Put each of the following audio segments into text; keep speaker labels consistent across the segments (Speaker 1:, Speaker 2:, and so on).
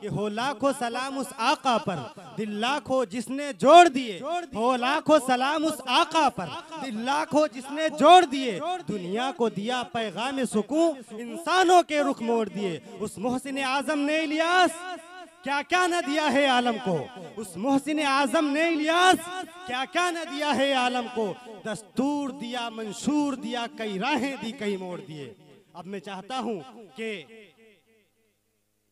Speaker 1: कि हो लाखों सलाम उस आका पर, दिल लाखों जिसने जोड़ दिए। हो लाखों सलाम उस आका पर, दिल लाखों जिसने जोड़ दिए। दुनिया को दिया पैगाम सुकून, इंसानों के रुख मोड़ दिए। उस मोहसिन आजम ने इलियास क्या क्या न दिया है आलम को। उस मोहसिन आजम ने इलियास क्या क्या न दिया है आलम को। दस्तूर दिया, मंशूर दिया, कई राहें दी, कई मोड़ दिए। अब मैं चाहता हूं कि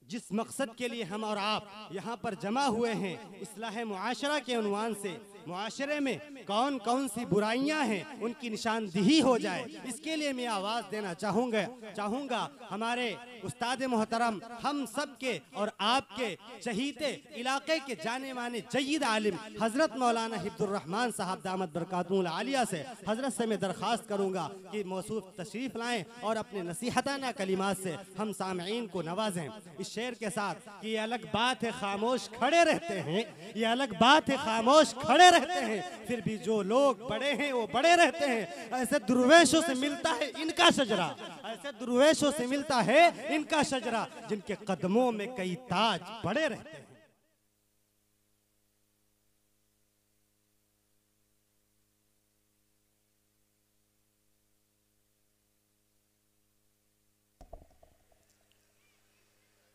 Speaker 1: जिस मकसद के लिए हम और आप यहाँ पर जमा हुए हैं, इस्लाह मुआशरा के उन्वान से, मुआशरे में कौन कौन सी बुराइयां हैं उनकी निशानदेही हो जाए, इसके लिए मैं आवाज़ देना चाहूँगा हमारे उस्ताद मोहतरम, हम सब के और आपके चहीते इलाके के जाने माने जय्यद आलिम हज़रत मौलाना हिब्दुर्रहमान साहब दामत बरकातुहुल आलिया से, हज़रत से मैं दरख्वास्त करूँगा कि मौसूफ तशरीफ़ लाएँ और अपने नसीहताना कलिमात से हम सामईन को नवाजें इस शेर के साथ कि ये अलग बात है खामोश खड़े रहते हैं, ये अलग बात है खामोश खड़े रहते हैं, फिर भी जो लोग बड़े हैं वो बड़े रहते हैं। ऐसे दुर्वेशों से मिलता है इनका शजरा, ऐसे दुर्वेशों से मिलता है इनका शजरा, जिनके कदमों में कई ताज बड़े रहते हैं।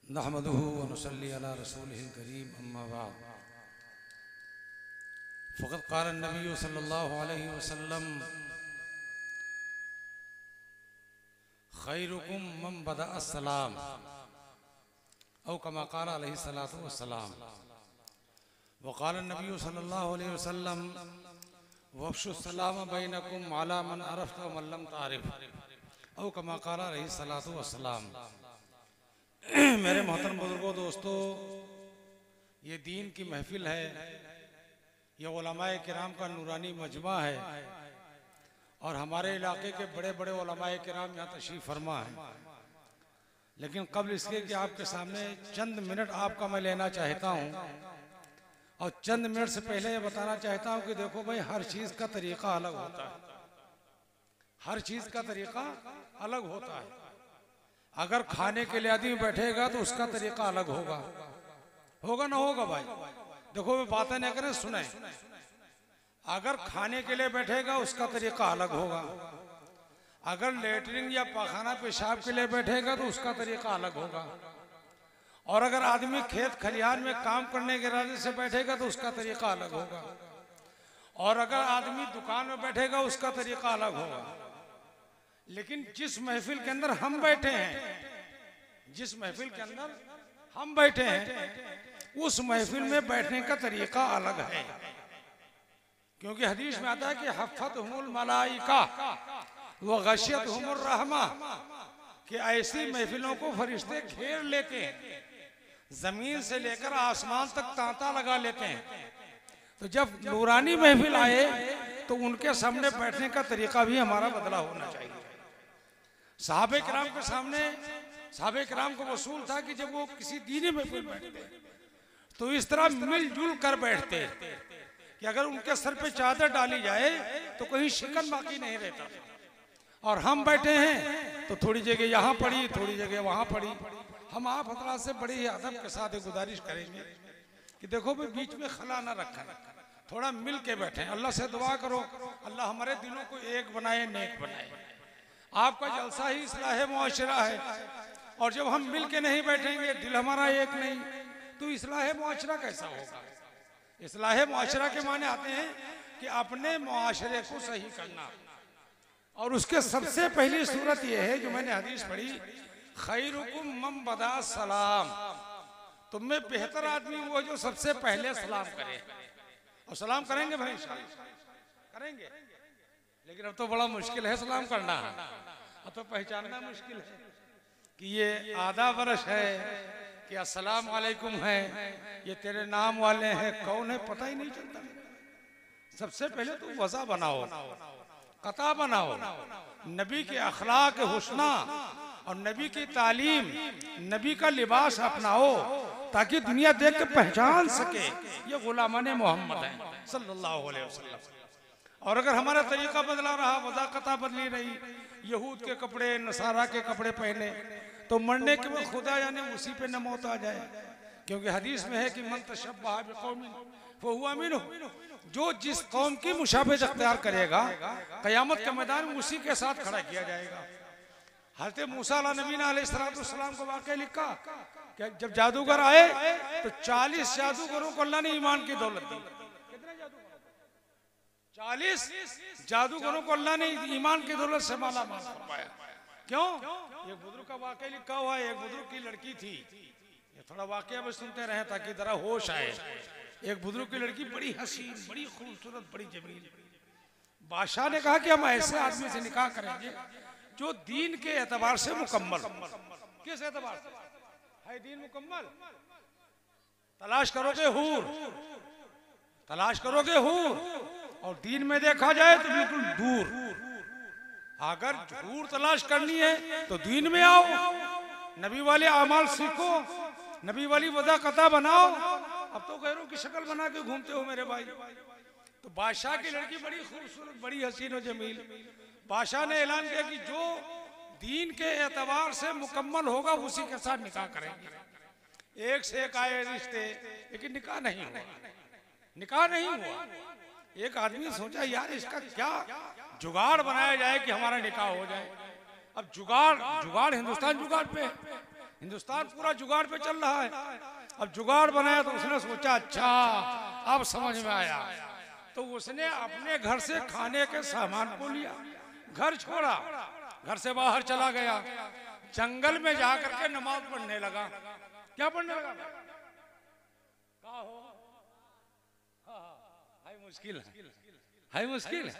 Speaker 2: नहमदुहु व नुसल्ली अला रसूलिहिल करीम, अम्मा बाद। फ़क़द क़ाल नबी सल्लल्लाहु अलैहि वसल्लम खैरुकुम मन बदा अस्सलाम औ कमा क़ाल अलैहि सलातु वस्सलाम। व क़ाल नबी सल्लल्लाहु अलैहि वसल्लम वफ़्शु सलाम बैनकुम अला मन अरफ़्त व मन लम तारिफ़ औ कमा क़ाल अलैहि सलातु वस्सलाम। मेरे मोहतरम बुजुर्गों, दोस्तों, ये दीन की महफिल है, ये उलमाए किराम का नूरानी मजमा है और हमारे इलाके के बड़े बड़े उलमाए किराम यहाँ तशरीफ़ फरमा है। लेकिन कबल इसके कि आपके सामने चंद मिनट आपका मैं लेना चाहता हूँ और चंद मिनट से पहले ये बताना चाहता हूँ कि देखो भाई, हर चीज़ का तरीक़ा अलग होता है, हर चीज़ का तरीक़ा अलग होता है। अगर खाने के लिए आदमी बैठेगा तो उसका तरीका अलग होगा ना होगा भाई? देखो वे बातें नहीं करें, सुने। अगर खाने के लिए बैठेगा उसका तरीका अलग होगा, अगर लेटरिन या पखाना पेशाब के लिए बैठेगा तो उसका तरीका अलग होगा, और अगर आदमी खेत खलिहान में काम करने के इरादे से बैठेगा तो उसका तरीका अलग होगा, और अगर आदमी दुकान में बैठेगा उसका तरीका अलग होगा। लेकिन जिस महफिल के अंदर हम बैठे हैं, जिस महफिल के अंदर हम बैठे हैं, उस महफिल में बैठने का तरीका अलग है। क्योंकि हदीस में आता है कि हफ़्फ़तहुमुल मलाइका व गशियतहुमुर रहमा, कि ऐसी महफिलों को फरिश्ते घेर लेते हैं, जमीन से लेकर आसमान तक तांता लगा लेते हैं। तो जब नूरानी महफिल आए तो उनके सामने बैठने का तरीका भी हमारा बदला होना चाहिए। साहबे किराम के सामने, साहबे किराम को वसूल था कि जब वो किसी दीनी महफिल बैठते तो इस तरह मिलजुल कर बैठते कि अगर उनके सर पे चादर डाली जाए तो कहीं शिकन बाकी नहीं रहता। और हम बैठे हैं तो थोड़ी जगह यहाँ पड़ी, थोड़ी जगह वहाँ पड़ी। हम आप हजरात से बड़ी ही अदब के साथ गुजारिश करेंगे कि देखो भाई, बीच में खला ना रखें, थोड़ा मिल के बैठे। अल्लाह से दुआ करो, अल्लाह हमारे दिलों को एक बनाए, नेक बनाए। आपका जलसा ही इस्लाह मुआशरा है, और जब हम मिल के नहीं बैठेंगे, दिल हमारा एक नहीं, तो इस्लाह मुआशरा कैसा होगा? इस्लाह मुआशरा के माने आते हैं कि अपने मुआशरे को सही करना, और उसके सबसे पहली सूरत यह है जो मैंने हदीस पढ़ी, खैरुकुम मन बदा सलाम, तुम में बेहतर आदमी वो जो सबसे पहले सलाम करे। और सलाम करेंगे भाई, इंशाअल्लाह करेंगे, लेकिन अब तो बड़ा मुश्किल है सलाम करना, अब तो पहचानना मुश्किल है कि ये आधा वर्ष है कि अस्सलाम वालेकुम है, ये तेरे नाम वाले हैं, कौन है पता ही नहीं चलता। सबसे पहले तो वज़ा बनाओ, कता बनाओ, नबी के अखलाक हुस्ना और नबी की तालीम, नबी का लिबास अपनाओ, ताकि दुनिया देख के पहचान सके ये गुलामान मोहम्मद हैं सल्लल्लाहु अलैहि वसल्लम। और अगर हमारा तरीका बदला रहा, वज़ाकता बदली रही, यहूद के कपड़े, नसारा के कपड़े पहने, तो मरने के वक्त खुदा जाने उसी पे न मौत आ जाए। क्योंकि हदीस में है कि मन तशब्बह बिकौमिन फहुवा मिनहुम, जो जिस कौम की मुशाबहत अख्तियार करेगा क़यामत के मैदान में उसी के साथ खड़ा किया जाएगा। हज़रत मूसा अलैहिस्सलाम को वाक़या लिखा कि जब जादूगर आए तो 40 जादूगरों को अल्लाह ने ईमान की दौलत दी। कितने जादूगर? 40 जादूगरों को अल्लाह ने ईमान की दौलत से माला माल फरमाया। क्यों? एक बुजुर्ग का वाक़या लिखा हुआ है। एक बुजुर्ग की लड़की थी, ये थोड़ा वाक़या में सुनते रहे ताकि जरा होश आए। एक बुजुर्ग की लड़की बड़ी हसीन, बड़ी खूबसूरत, बड़ी जमील। बादशाह ने कहा कि हम ऐसे आदमी से निकाह करेंगे जो दीन के एतबार से मुकम्मल। किस एतबार से है दीन मुकम्मल? तलाश करोगे हूर, तलाश करोगे हूर, और दीन में देखा जाए तो बिल्कुल दूर। अगर हूर तलाश करनी है तो दीन में आओ, नबी वाले अमाल सीखो, नबी वाली वदा कता बनाओ। अब तो गैरों की शक्ल बना के घूमते हो मेरे भाई। तो बादशाह की लड़की बड़ी खूबसूरत, बड़ी हसीन और जमील। बादशाह ने ऐलान किया कि जो दीन के एतबार से मुकम्मल होगा उसी के साथ निकाह करेंगे। एक से एक आए रिश्ते, लेकिन निकाह नहीं हुआ। निकाह नहीं हुआ। एक आदमी सोचा यार इसका क्या जुगाड़ बनाया जाए कि हमारा निकाह हो जाए। अब जुगाड़ हिंदुस्तान जुगाड़ पे, हिंदुस्तान पूरा जुगाड़ पे चल रहा है। अब जुगाड़ बनाया तो उसने सोचा अच्छा अब समझ में आया। तो उसने अपने घर से खाने के सामान को लिया, घर छोड़ा, घर से बाहर चला गया, जंगल में जाकर के नमाज पढ़ने लगा। क्या पढ़ने लगा? कहा हो हाय मुश्किल है, मुश्किल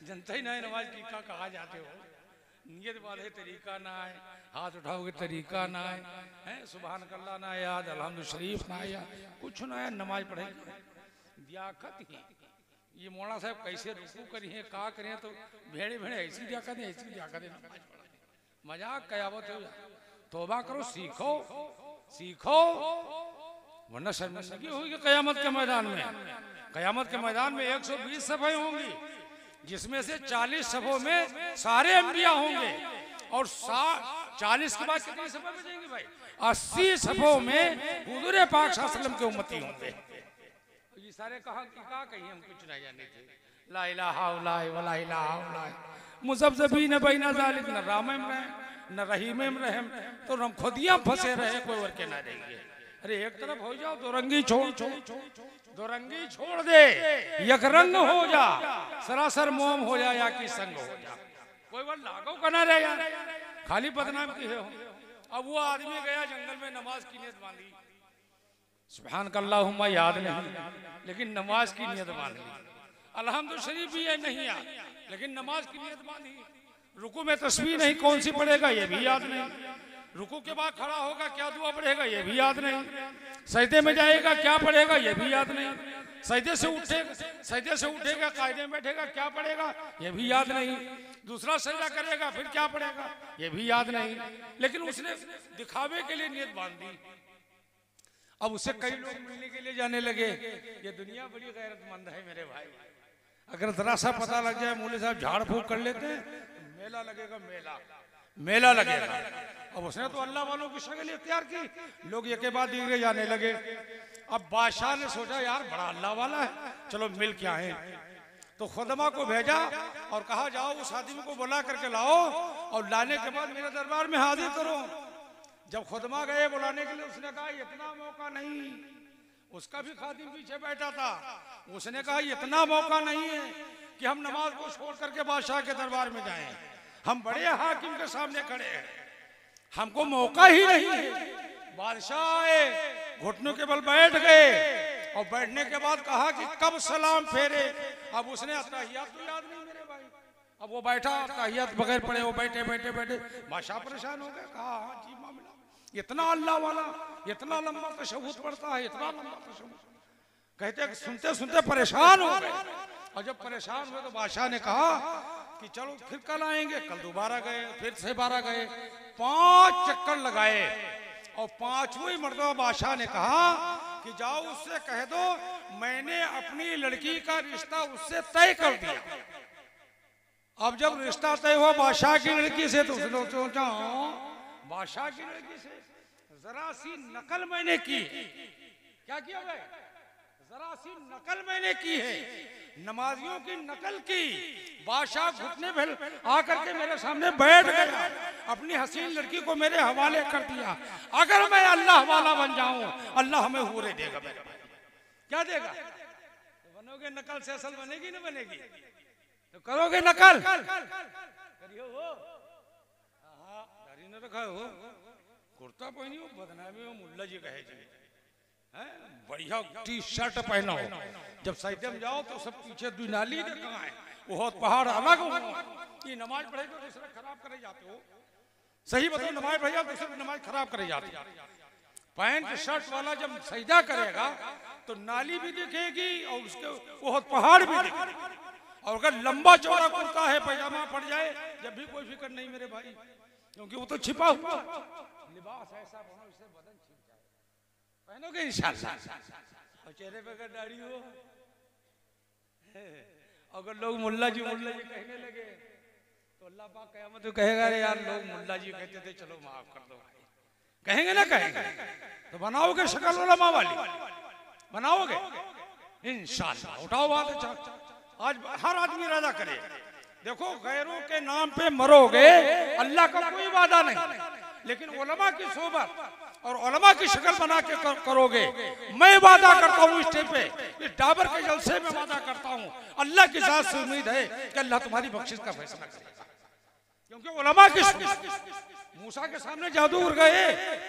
Speaker 2: जनता ही ना है नमाज की का कहा जाते हो। नियत वाले तरीका ना है, हाथ उठाओगे तरीका ना है, सुभान अल्लाह ना याद, अल्हम्दु शरीफ ना याद, कुछ ना है, नमाज पढ़ेंगे दियाकत ही। ये मौलाना साहब कैसे रुकू करी है, का करें, तो भेड़े भेड़े ऐसी दियाकत है, ऐसी दियाकत है। मजाक कयावत हो जाए। तौबा करो, सीखो सीखो, वरना शर्मिंदगी होगी क़यामत के मैदान में। क़यामत के मैदान में 120 सफ़े होंगी, जिसमें से 40 सफ़ों में सारे अंबिया होंगे, और 40 के बाद कितनी सफ़े बचेंगी भाई? 80 सफ़ों में हुज़ूर पाक सल्लल्लाहु अलैहि वसल्लम के उम्मती होंगे। ये सारे कहा कि का कहीं हम कुछ नहीं जाने थे। ला इलाहा इल्लल्लाह वला इलाहा इल्लल्लाह मुज़ब्ज़बीन बैना ज़ालिक, न राम में रहे न रहीम में रहे, तो हम खुदियां फंसे रहे, कोई और के ना रहेंगे। अरे एक तरफ हो जाओ, दो रंगी छोड़, दो रंगी छोड़ दे, एक रंग हो जा, सरासर मोम हो जा या की संग हो जा, कोई बार लागो का ना रहे यार, खाली बदनाम की हो। अब वो आदमी गया जंगल में, नमाज की नियत बांधी, सुभान अल्लाहुम्मा याद नहीं, लेकिन नमाज की नियत बांधी। अल्हम्दु शरीफ भी है नहीं याद, लेकिन नमाज की नियत बांधी। रुकू में तस्बीह नहीं, कौन सी पढ़ेगा ये भी याद नहीं। रुकू के बाद खड़ा होगा, क्या दुआ पढ़ेगा ये भी याद नहीं। सजदे में जाएगा, क्या पढ़ेगा ये भी याद नहीं। सजदे से उठेगा, कायदे में बैठेगा, क्या पढ़ेगा ये भी याद नहीं। दूसरा सजदा करेगा, फिर क्या पढ़ेगा ये भी याद नहीं। लेकिन उसने दिखावे के लिए नियत बांध दी। अब उससे कई लोग मिलने के लिए जाने लगे। ये दुनिया बड़ी गैरतमंद है मेरे भाई। अगर जरा सा पता लग जाए मौलवी साहब झाड़ फूक कर लेते हैं, मेला लगेगा, मेला लगेगा। अब उसने तो अल्लाह वालों की शक्ल इख्तियार की, लोग एक के बाद दूसरे जाने लगे। अब बादशाह ने सोचा यार बड़ा अल्लाह वाला है, चलो मिल के आए। तो खुदमा को भेजा और कहा जाओ उस आदमी को बुला करके लाओ, और लाने के बाद मेरे दरबार में हाजिर करो। जब खुदमा गए बुलाने के लिए, उसने कहा इतना मौका नहीं। उसका भी खादिम पीछे बैठा था, उसने कहा इतना मौका नहीं है कि हम नमाज को छोड़ करके बादशाह के दरबार में जाएं। हम बड़े हाकिम के सामने खड़े हैं, हमको मौका ही नहीं है। बादशाह आए, घुटनों के बल बैठ गए, और बैठने के बाद कहा कि कब सलाम फेरे। अब उसने अत्तहियात तो याद नहीं मेरे भाई। अब वो बैठा, अत्तहियात बगैर पढ़े वो बैठे बैठे बैठे बादशाह परेशान हो गया। कहा हाँ जी मामला, इतना अल्लाह वाला, इतना लंबा तशहुद पढ़ता है, इतना लंबा तशहुद। कहते सुनते सुनते परेशान हो गए। और जब परेशान हुए तो बादशाह ने कहा कि चलो फिर कल आएंगे। कल दोबारा गए, फिर से 12 गए, 5 चक्कर लगाए, और 5वीं मर्तबा बादशाह ने कहा कि जाओ उससे कह दो मैंने अपनी लड़की का रिश्ता उससे तय कर दिया। अब जब रिश्ता तय हुआ बादशाह की लड़की से, तो उसने सोचा बादशाह की लड़की से जरा सी नकल मैंने की क्या किया भाई? जरा सी नकल मैंने की है, नमाजियों की नकल की। बादशाह घुटने पे आकर के मेरे सामने बैठ गया, अपनी हसीन लड़की को मेरे हवाले कर दिया। अगर मैं अल्लाह वाला बन जाऊं, अल्लाह हमें हूरे देगा मेरे भाई। क्या देगा? तो बनोगे नकल से असल बनेगी ना बनेगी? तो करोगे नकल, करियो हो। दाढ़ी न रखा हो, कुर्ता पहनी हो, बदनामी हो, मुल्ला जी कहे जी, बढ़िया टी शर्ट पहनो, जब सजदे में जाओ तो सब पीछे दुनाली ने कहा है, बहुत पहाड़ अलग हो। ये नमाज पढ़ेगा तो दूसरे खराब करे जाते हो। सही बताओ, नमाज पढ़ेगा तो दूसरे नमाज खराब करे जाते हो। पैंट शर्ट वाला जब सजदा करेगा तो नाली भी दिखेगी और उसके बहुत पहाड़ भी दिखेगा। और अगर लंबा चौड़ा कुर्ता है, पैजामा पड़ जाए, जब भी कोई फिक्र नहीं मेरे भाई, क्योंकि वो तो छिपा हुआ लिबास ऐसा बनो इससे बदन छिप जाए। पहनोगे इंशाअल्लाह। और चेहरे पे अगर दाढ़ी हो, अगर लोग मुल्ला जी कहने लगे तो अल्लाह पाक क़यामत में कहेगा, अरे यार लोग मुल्ला जी कहते थे, चलो माफ कर दो भाई। कहेंगे ना कहेंगे? तो बनाओगे शक्ल उलमा वाली, बनाओगे इंशाअल्लाह। उठाओ बात। अच्छा, आज हर आदमी इरादा करे। देखो, गैरों के नाम पे मरोगे, अल्लाह का कोई वादा नहीं, लेकिन उलमा की सोबत और उलमा की शक्ल बना के करोगे। मैं वादा करता हूँ स्टेज पे, इस डाबर के जलसे में वादा करता हूँ, अल्लाह की जात से उम्मीद है कि अल्लाह तुम्हारी बख्शिश का फैसला करेगा। क्योंकि उलमा की मूसा के सामने जादूगर गए,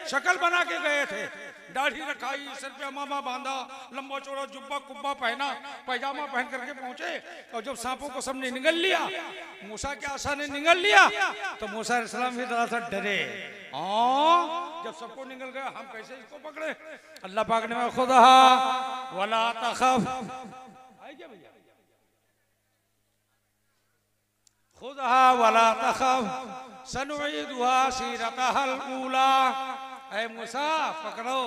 Speaker 2: शक्ल बना के गए थे, दाढ़ी रखाई, सर पे अमामा बांधा, लंबा चौड़ा जुब्बा कुब्बा पहना, पैजामा पहन करके पहुंचे। और जब सांपों को सबने निगल लिया, मूसा के आशा ने निगल लिया, तो मूसा अलैहिस्सलाम भी थोड़ा सा डरे। जब सबको निगल गया, हम कैसे इसको पकड़े? अल्लाह पाक ने खुदा वला तखफ, आई क्या भैया, खुदा वला तखफ सनुईदुहा सीरतहल ऊला। ऐ मूसा पकड़ो,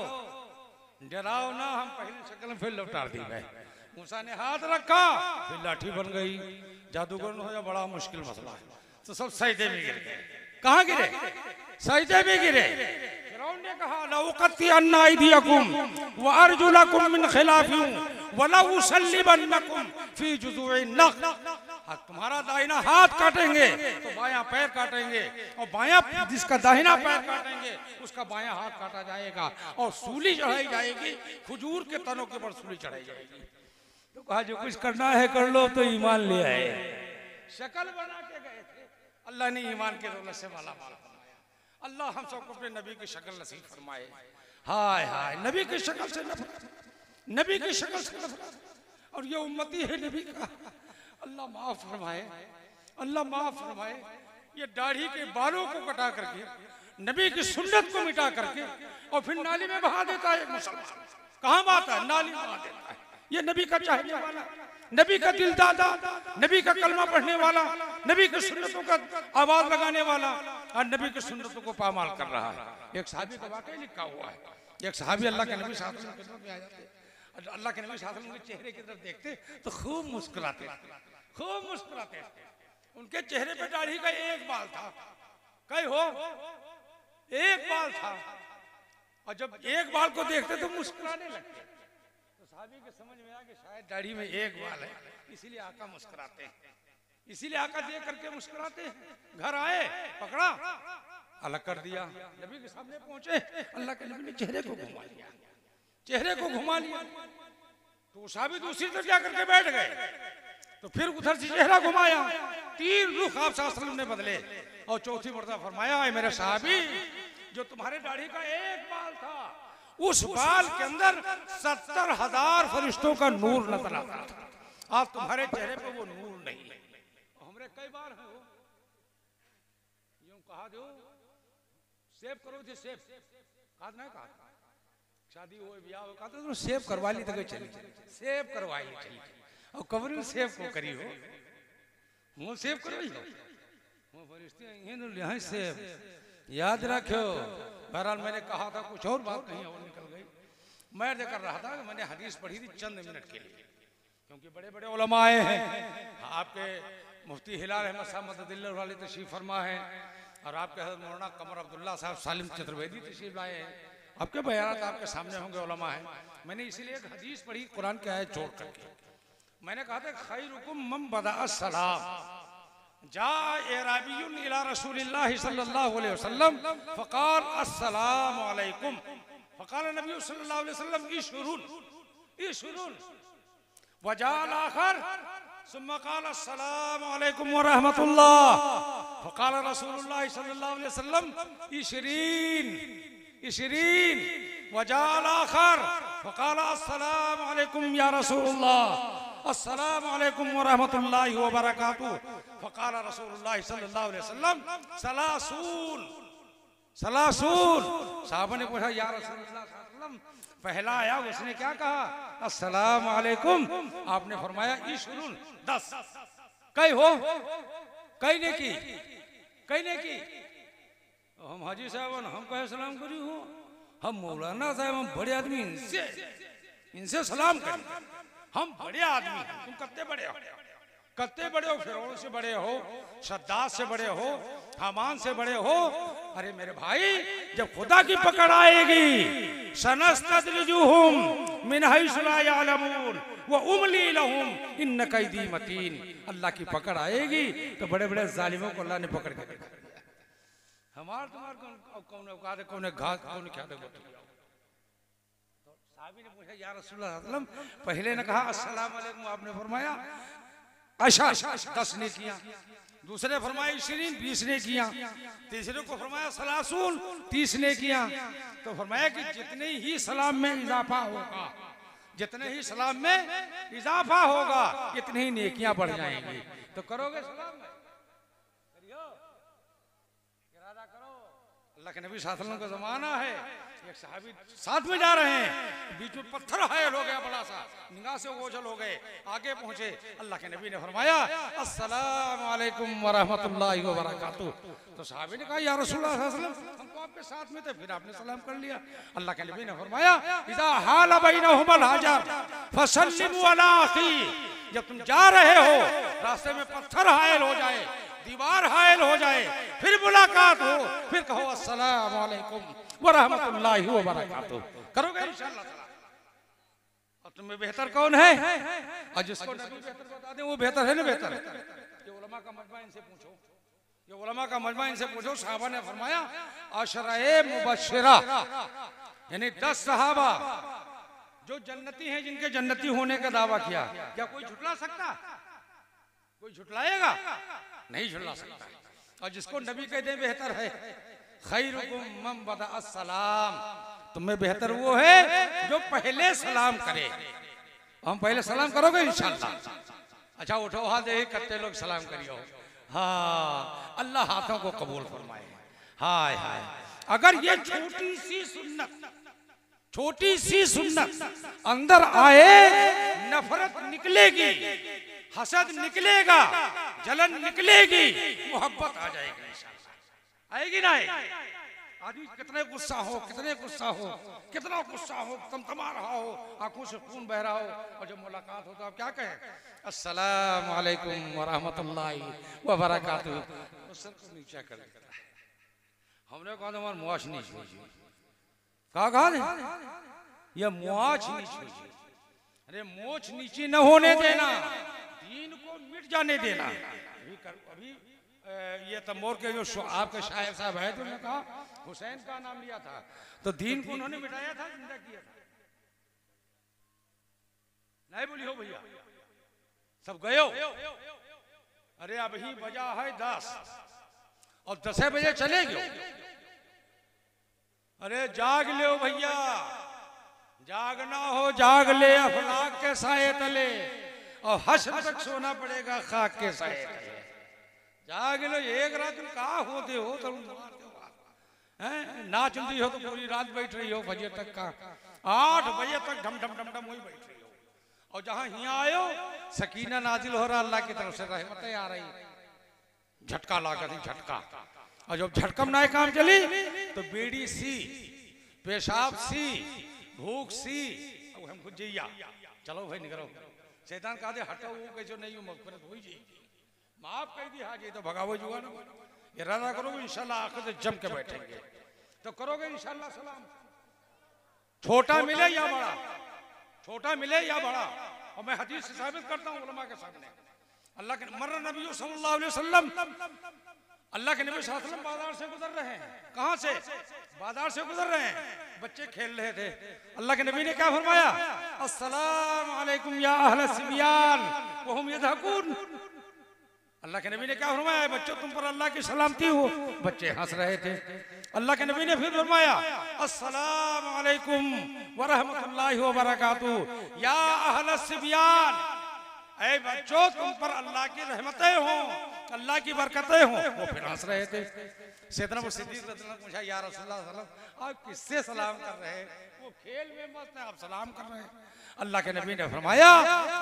Speaker 2: डराओ ना, हम पहली शक्ल में फिर लौटा दी गए। मूसा ने हाथ रखा, फिर लाठी बन गई। जादूगर हो या बड़ा मुश्किल मसला है, तो सब सजदे में गिर गए। कहाँ गिरे? सजदे में गिरे। फिरौन ने कहा, लउक़त्तिअन्ना अयदियकुम व अर्जुलकुम मिन खिलाफिन व लउसल्लिबन्नकुम फी जुज़ूइन नख़ल। तुम्हारा दाहिना हाथ काटेंगे तो बायां पैर काटेंगे, और बायां जिसका दाहिना पैर काटेंगे उसका बायां हाथ काटा जाएगा, और सूली चढ़ाई जाएगी, खजूर के तनों के ऊपर सूली चढ़ाई जाएगी। तो कहा, जो कुछ करना है कर लो, तो ईमान ले आए। शक्ल बना के गए थे, अल्लाह ने ईमान के दौलत से माला माल बनाया। अल्लाह हम सबको अपने नबी की शक्ल नसीब फरमाए। हाय हाय, नबी की शक्ल से नफरत, नबी की शक्ल से नफरत, और ये उम्मती है नबी का। अल्लाह माफ फरमाए, अल्लाह माफ फरमाए। ये दाढ़ी के बालों को कटा करके, नबी की सुन्नत को मिटा करके, और फिर नाली में बहा देता है एक मुसलमान। कहाँ बात है? नाली में बहा देता है। ये नबी का चाहने वाला, नबी का दिल दादा, नबी का कलमा पढ़ने वाला, नबी की सुन्नतों का आवाज लगाने वाला, और नबी की सुन्नतों को पामाल कर रहा है। एक सहाबी का वाकई लिखा हुआ है। एक सहाबी अल्लाह के नबी साहब में आ जाते, अल्लाह के नबी साहब उनके चेहरे की तरफ देखते तो खूब मुस्कुराते, खूब मुस्कुराते। उनके चेहरे पे दाढ़ी का एक बाल था, कई हो एक बाल था, और जब एक बाल को देखते तो मुस्कुराने लगते। तो साहबी के समझ में आया कि शायद दाढ़ी में एक बाल है, इसीलिए आका मुस्कुराते हैं, इसीलिए आका देख करके मुस्कुराते हैं। घर आए, पकड़ा, अलग कर दिया, नबी के सामने पहुंचे, अल्लाह के नबी ने चेहरे को घुमा लिया, चेहरे को घुमा लिया। तो साहबी दूसरी तरफ जाकर के बैठ गए, तो फिर उधर से चेहरा घुमाया, 3 रुख आप सल्लल्लाहु अलैहि वसल्लम ने बदले, और चौथी मर्तबा फरमाया, मेरे साहबी, जो तुम्हारे दाढ़ी का एक बाल था, उस बाल के अंदर 70,000 फरिश्तों का नूर नजर आता था। आज तुम्हारे चेहरे पे वो नूर नहीं है। हमरे कई बार है वो, यूं कहा दो, सेव करो थे, सेव कहा नहीं, कहा शादी हो ब्याह हो, कहा तो सेव करवा ली तो चली, सेव करवाई चली, और कब्र में सेव को करी हो, मुंह सेव करवाई हो, मुंह फरिश्ते यहाँ सेव। याद रखो, बहरहाल मैंने कहा था कुछ और बात कहीं और निकल गई। मैं अर्ज कर रहा था कि मैंने हदीस पढ़ी थी चंद मिनट के लिए, क्योंकि बड़े बड़े उलमा आए हैं। आपके मुफ्ती हिलाल अहमद साहब मददिल्लाह वाले तशरीफ फरमा है, और आपके हज़रत मौलाना कमर अब्दुल्ला साहब सालिम चतुर्वेदी तशरीफ लाए हैं, आपके बयानात आपके सामने होंगे, उलमा है। मैंने इसीलिए एक हदीस पढ़ी कुरान की आयत छोड़ करके। मैंने कहा था खैरुकुम मम बदा सलाम, जा एराबियुन इला रसूलिल्लाह सल्लल्लाहु अलैहि वसल्लम फकाल अस्सलाम अलैकुम फकाल नबी सल्लल्लाहु अलैहि वसल्लम इशरुन इशरुन वजाल आखर सुम्मा काल अस्सलाम अलैकुम व रहमतुल्लाह फकाल रसूलुल्लाह सल्लल्लाहु अलैहि वसल्लम इशरीन इशरीन वजाल आखर फकाल अस्सलाम अलैकुम या रसूलुल्लाह अस्सलाम अलैकुम व रहमतुल्लाहि व बरकातुहू फकाल रसूलुल्लाह सल्लल्लाहु अलैहि वसल्लम सलासून सलासून। साहब ने पूछा या रसूलुल्लाह सल्लल्लाहु अलैहि वसल्लम पहला आया उसने क्या कहा अस्सलाम अलैकुम, आपने फरमाया इशरुन 10। कई हो कई ने की कई ने की। हम हाजी साहब हम कहे सलाम करी हो, हम मौलाना साहब हम बड़े आदमी इनसे सलाम करें, हम बड़े आदमी हैं, तुम कितने बड़े हो, कितने बड़े हो, फिरौन से बड़े हो, शद्दाद से बड़े हो, हामान से बड़े हो। अरे मेरे भाई जब खुदा की पकड़ आएगी सनस्तद्रिजुहुम मिन हैसु ला यअलमून व उमली लहुम इन्न कैदी मतीन। अल्लाह की पकड़ आएगी तो बड़े बड़े जालिमों को अल्लाह ने पकड़ के रखा। हमार तुम्हार कौन औकात है, कौन घात कौन क्या दे। साहबी ने पूछा या रसूलुल्लाह सल्लल्लाहु अलैहि वसल्लम पहले ने कहा अस्सलाम वालेकुम, आपने फरमाया अच्छा 10 ने किया, दूसरे फरमाया 20 ने किया, तीसरे को फरमाया सलासून 30 ने किया। तो फरमाया कि जितने ही सलाम में इजाफा होगा, जितने ही सलाम में इजाफा होगा इतनी ही नेकियां बढ़ जाएंगी। तो करोगे सलाम में करियो, इरादा करो। अल्लाह के नबी सल्लल्लाहु अलैहि वसल्लम का जमाना है, एक सहाबी साथ में जा रहे हैं, बीच में पत्थर हायल हो गया बड़ा सा, निगाह से ओझल हो गए, आगे पहुंचे। अल्लाह के नबी ने फरमाया अस्सलाम वालेकुम व रहमतुल्लाहि व बरकातुहू। तो सहाबी ने कहा या रसूलुल्लाह सल्लल्लाहु अलैहि वसल्लम हम तो आपके साथ में थे, फिर आपने सलाम कर लिया। अल्लाह के नबी ने फरमाया इज़ा हाला बैनहुमुल हाजर फसल्लिमु अला अखी, जब तुम जा रहे हो रास्ते में पत्थर हायल हो जाए, दीवार हायल हो जाए, फिर मुलाकात हो, फिर कहो अस्सलाम वालेकुम व रहमतुल्लाहि व बरकातुहू। करोगे इंशाअल्लाह। और तुम्हें बेहतर कौन है? और जिसको नबी बेहतर बता दे वो बेहतर है ना बेहतर। ये उलमा का मजमा इनसे पूछो, ये उलमा का मजमा इनसे पूछो। साहबा ने फरमाया अशराए मुबश्शिरा यानी 10 सहाबा जो जन्नती हैं, जिनके जन्नती होने का दावा किया। क्या कोई झुटला सकता? कोई झुटलाएगा? नहीं झुटला सकता। और जिसको नबी कह दे बेहतर है खैरुकुम मम बदा अस्सलाम, तुम्हें बेहतर वो है जो पहले सलाम करे। हम पहले सलाम करोगे इंशाअल्लाह। अच्छा उठो हाथ, दे करते लोग सलाम करियो। हाँ अल्लाह हाथों को कबूल फरमाए। हाय हाय अगर ये छोटी सी सुन्नत अंदर आए, नफरत निकलेगी, हसद निकलेगा, जलन निकलेगी, मोहब्बत आ जाएगी इंशाअल्लाह। आएगी ना आएगी? आदमी कितने गुस्सा हो, कितना गुस्सा हो, तमतमा रहा हो, आंखों से खून बह रहा हो, और जब मुलाकात हो तो आप क्या कहें अस्सलाम वालेकुम व रहमतुल्लाहि व बरकातुहू। सर को नीचा कर देता है। हमने कहा हमारा मुआश नहीं छोड़िए, कहा यह मुआश नहीं छोड़िए। अरे मोच नीचे न होने देना, दीन को मिट जाने देना। अभी ये तमोर के जो आपके शायर साहब है, तो उन्होंने कहा हुसैन का नाम लिया था, तो दीन को उन्होंने मिटाया था, जिंदा किया था। नहीं बोली हो भैया, सब गए हो। अरे अभी बजा है 10 और 10 बजे चले गए। अरे जाग ले भैया, जागना हो जाग ले, अफलाक के साए तले, और हश्र तक सोना पड़ेगा खाक के साए तले। जाग लो, एक रात तुम कहा होते हो तो नाच रही हो तो पूरी रात बैठ रही हो, फजर तक का 8 बजे तक ढम ढम ढम ढम वही बैठ रही हो। और जहां यहाँ आयो सकीना नाजिल हो रहा, अल्लाह की तरफ से रहमतें आ रही, झटका लाकर झटका। और जब झटकम ना काम चली तो बेड़ी सी, पेशाब सी, भूख सी, अब हम खुद जइया चलो भाई निकलो। शैतान कहा दे हटो, वो कैसे नहीं हो मगफरत हो जाएगी, माफ कर दी हाजी तो भगावो जुआ ना। इरादा करोगे इंशाल्लाह आखिर से जम के बैठेंगे। तो करोगे इंशाल्लाह सलाम। छोटा मिले या बड़ा, छोटा मिले या बड़ा। और मैं हदीस से साबित करता हूँ उलमा के सामने। अल्लाह के मर्र नबी सल्लल्लाहु अलैहि वसल्लम, अल्लाह के नबी सल्लल्लाहु अलैहि वसल्लम बाजार से गुजर रहे हैं। कहां से? बाजार से गुजर रहे हैं, बच्चे खेल रहे थे। अल्लाह के नबी ने क्या फरमाया? अस्सलामु अलैकुम या अहल सिबियान व हुम यदहकून। अल्लाह के नबी ने क्या फरमाया? बच्चों तुम पर अल्लाह की सलामती हो। बच्चे हंस रहे थे। अल्लाह के नबी ने फिर फरमाया अस्सलामु अलैकुम व रहमतुल्लाहि व बरकातुहू या अहल सिबियान। ऐ बच्चों तुम पर अल्लाह की रहमतें हो, अल्लाह की बरकतें हो। वो फिर हंस रहे थे। सैयदना अबू सिद्दीक़ रज़ियल्लाहु अन्हु ने पूछा या रसूलल्लाह सल्लल्लाहु अलैहि वसल्लम आप किससे सलाम कर रहे हैं? वो खेल में मस्त है, आप सलाम कर रहे हैं। अल्लाह के नबी ने फरमाया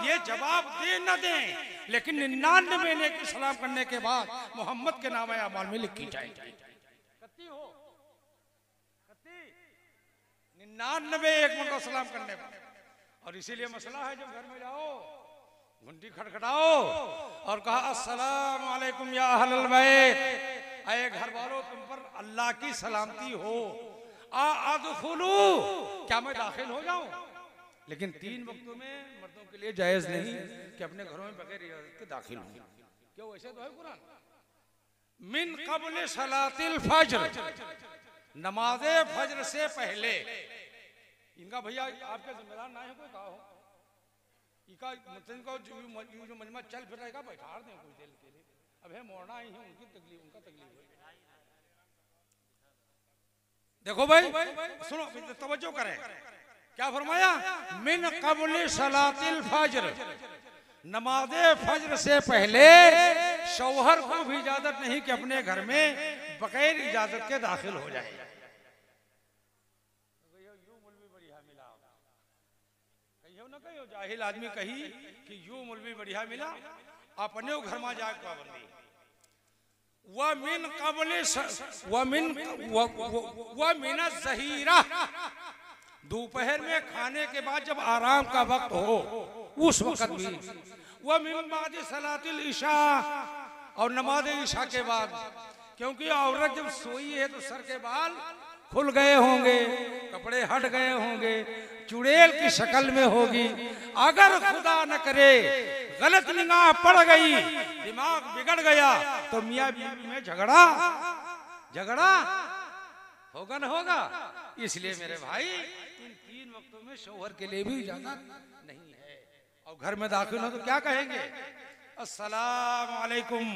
Speaker 2: ये जवाब दे न दें, लेकिन 99 ने की सलाम करने के बाद मोहम्मद के नाम अमाल में लिखी जाएगी। कत्ती हो, कत्ती 99 एक मुर्दा सलाम करने पर। और इसीलिए मसला है जब घर में जाओ घंटी खटखटाओ और कहा अस्सलाम वालेकुम या अहलल बैत, ऐ घर वालों तुम पर अल्लाह की सलामती हो। अदखुलू, क्या मैं दाखिल हो जाऊं? लेकिन 3 वक्तों में मर्दों के लिए जायज नहीं कि अपने घरों में बगैर इजाजत के दाखिल हो। क्यों? ऐसे तो है कुरान। मिन क़ब्ल सलातिल फज्र, नमाज़े फज्र से पहले। इनका भैया आपके जिम्मेदार ना है कोई कहा हो, इनका जो मजमा चल फिर रहेगा बैठा दें कुछ देर के लिए। अब है मोड़ना ही है, उनकी तकलीफ, उनका तकलीफ है। देखो भाई सुनो, तवज्जो करें। क्या फरमाया? मिन क़ब्ल सलातिल फज्र, नमाज़े फज्र से पहले शौहर को भी इजाजत नहीं कि अपने घर में बगैर इजाजत के दाखिल हो जाए। कहियो जाहिल आदमी कही कि यूं मौलवी बढ़िया मिला, अपने घर में जाए पाबंदी। वमिन ज़हीरा, दोपहर में खाने के बाद जब आराम का वक्त हो उस वक्त भी। वमिन बाद सलातिल इशा, और नमाज इशा के बाद। क्योंकि औरत जब सोई है तो सर के बाल खुल गए होंगे, कपड़े हट गए होंगे, चुड़ैल की शक्ल में होगी। अगर खुदा न करे गलत निगाह पड़ गई, दिमाग बिगड़ गया, तो मियाँ बीवी में झगड़ा होगा न होगा। इसलिए मेरे भाई इन 3 वक्तों में शौहर के लिए भी इजाजत नहीं है। और घर में दाखिल हो तो क्या कहेंगे? अस्सलाम वालेकुम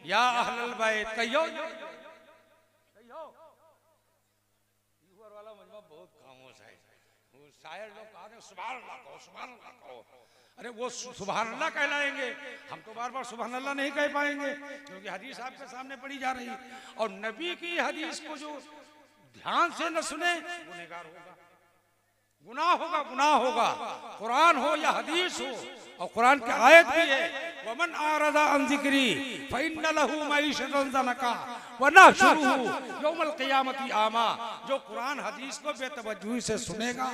Speaker 2: या अहलल बैत। कहियो वाला मजमा बहुत खामोश है। शायर लोग कहा सुभान अल्लाह कहो, सुभान अल्लाह कहो। अरे वो सुभान अल्लाह कहलाएंगे, हम तो बार बार सुभान अल्लाह नहीं कह पाएंगे, क्योंकि हदीस आपके सामने पढ़ी जा रही। और नबी की हदीस को जो ध्यान से न सुने गुनहगार होगा, गुनाह होगा। कुरान हो या हदीस हो, और कुरान की आयत भी है वमन आरदा अन ज़िक्री फ़इन्न लहू मईशतन ज़नका व नहशुरुहु यौमल क़ियामति आमा। जो कुरान हदीस को बेतवज्जुही से सुनेगा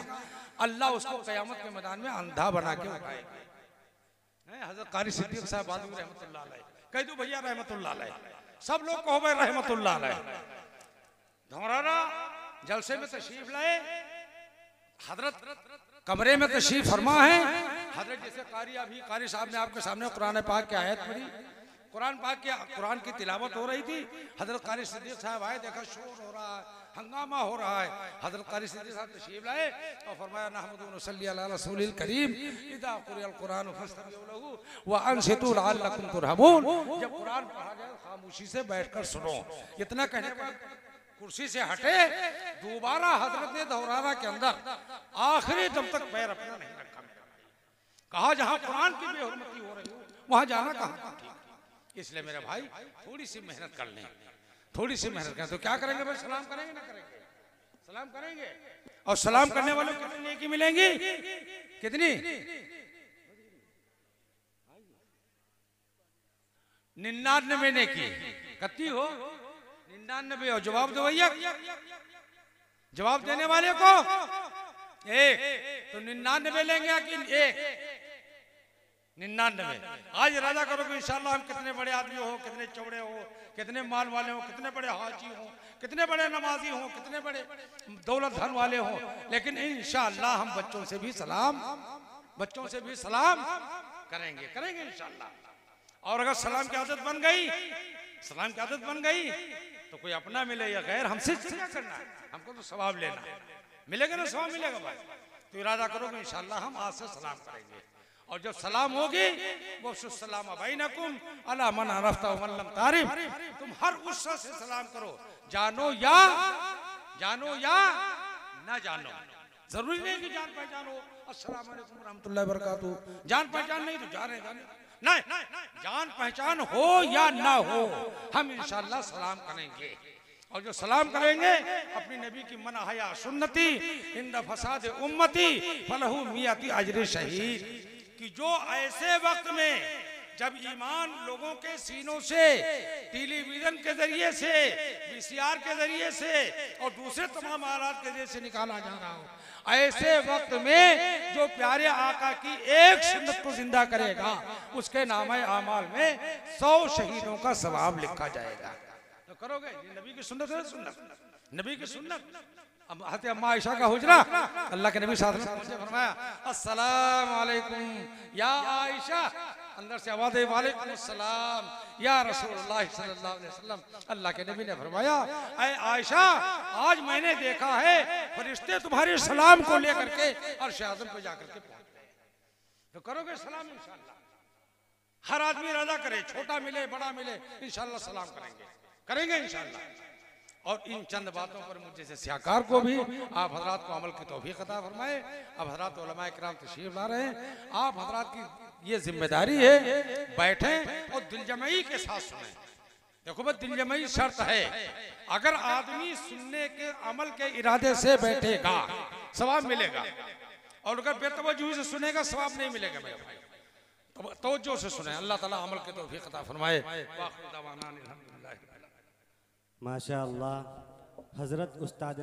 Speaker 2: अल्लाह उसको क़यामत के मैदान में अंधा बना के उठाएगा। हज़रत क़ारी सिद्दीक़ साहब बादवी रहमतुल्लाह अलैह, कह दो भैया रहमतुल्लाह अलैह, सब लोग कहो भाई रहमतुल्लाह अलैह। धौरारा जलसे में तशरीफ लाए, हजरत कमरे में तशरीफ फरमा है। हजरत जैसे कारी साहब ने आपके सामने कुरान पाक की आयत पढ़ी, कुरान की तिलावत हो रही थी। हजरत कारी सिद्दीक़ साहब आए, देखा शोर हो रहा है, हंगामा हो रहा है। हजरत कारी सिद्दीक़ साहब तशरीफ लाए और फरमाया नहमदु व नसल्ली अला रसूलिल करीम इज़ा क़ुरिअल कुरान फस्तमिऊ लहू व अंसितू लअल्लकुम तुरहमून। जब कुरान पढ़ा जाए खामोशी से बैठकर सुनो। इतना कहने पर कुर्सी से हटे, दोबारा हजरत ने दौरारा के अंदर आखिरी दम तक पैर अपना नहीं रखा। कहा जहां कुरान की बेहुरमती हो रही हो वहां जाना कहां ठीक। इसलिए मेरे भाई थोड़ी सी मेहनत कर लें, थोड़ी सी मेहनत करें तो क्या करेंगे भाई? सलाम करेंगे ना करेंगे? सलाम करेंगे। और सलाम करने वालों को कितनी नेकी मिलेंगी? कितनी? 99 नेकी। कितनी हो? 99। और जवाब दो भैया, जवाब देने वाले को 1। तो 99 लेंगे कि 1? 99। आज इरादा करो कि इंशाल्लाह हम कितने बड़े आदमी हो, कितने चौड़े हो, कितने माल वाले हो, कितने बड़े हाजी हो, कितने बड़े नमाजी हो, कितने बड़े दौलत धन वाले हो, लेकिन इंशाल्लाह हम बच्चों से भी सलाम करेंगे इंशाल्लाह। और अगर सलाम की आदत बन गई तो कोई अपना मिले या गैर, हमसे क्या करना है, हमको तो सवाब लेना है। मिलेगा ना, सवाब मिलेगा भाई। तो इरादा करो कि इंशाल्लाह हम आज से सलाम करेंगे। और जब सलाम होगी वो सलाम बैनकुम अला मन अरफ्ता व मन लम तारिफ, तुम हर उस शख्स से सलाम करो, जानो या ना जानो। जरूरी नहीं कि जान पहचान हो, अस्सलाम वालेकुम रहमतुल्लाहि व बरकातहू, जान पहचान नहीं तो जाने नहीं, जान पहचान हो या ना हो, हम इंशाल्लाह सलाम करेंगे। और जो सलाम करेंगे अपनी नबी की मन हया सुन्नती इंद फसाद उम्मती फलहू मियाती अजर शहीद, कि जो ऐसे वक्त में जब ईमान लोगों के सीनों से टेलीविजन के जरिए से, वीसीआर के जरिए से और दूसरे तमाम आलात के जरिए से निकाला जा रहा हो, ऐसे वक्त में जो प्यारे आका की एक सुन्नत को जिंदा करेगा उसके नामे आमाल में 100 शहीदों का सवाब लिखा जाएगा। तो करोगे? नबी की सुन्नत है, नबी की सुन्नत। अब हज़रत अम्मा आयशा का हुजरा, अल्लाह के नबी साहब ने फरमाया अस्सलाम वालेकुम या आयशा, अंदर से आवाज़ आई वालेकुम अस्सलाम या रसूलुल्लाह सल्लल्लाहु अलैहि वसल्लम। अल्लाह के नबी ने फरमाया ऐ आयशा, आज मैंने देखा है फरिश्ते तुम्हारे सलाम को लेकर के अर्श आज़म पे जाकर के पहुंच गए। तो करोगे सलाम इंशाल्लाह? हर आदमी इरादा करे, छोटा मिले बड़ा मिले, इंशाल्लाह सलाम करेंगे इंशाल्लाह। और इन चंद बातों पर मुझे जैसे सियाकार को भी आप हजरात को अमल की तौफीक अता फरमाए। अब हजरात उलमाए किराम तशरीफ ला रहे हैं, आप हजरात की ये जिम्मेदारी है बैठे और दिलजमई के साथ सुने। देखो बस दिलजमई शर्त है, अगर आदमी सुनने के अमल के इरादे से बैठेगा सवाब मिलेगा, और अगर बेतवज्जुही से सुनेगा सवाब नहीं मिलेगा मेरे भाई। तवज्जो से सुने, अल्लाह ताला अमल की तौफीक अता फरमाए।
Speaker 1: माशा अल्लाह हजरत उस्ताद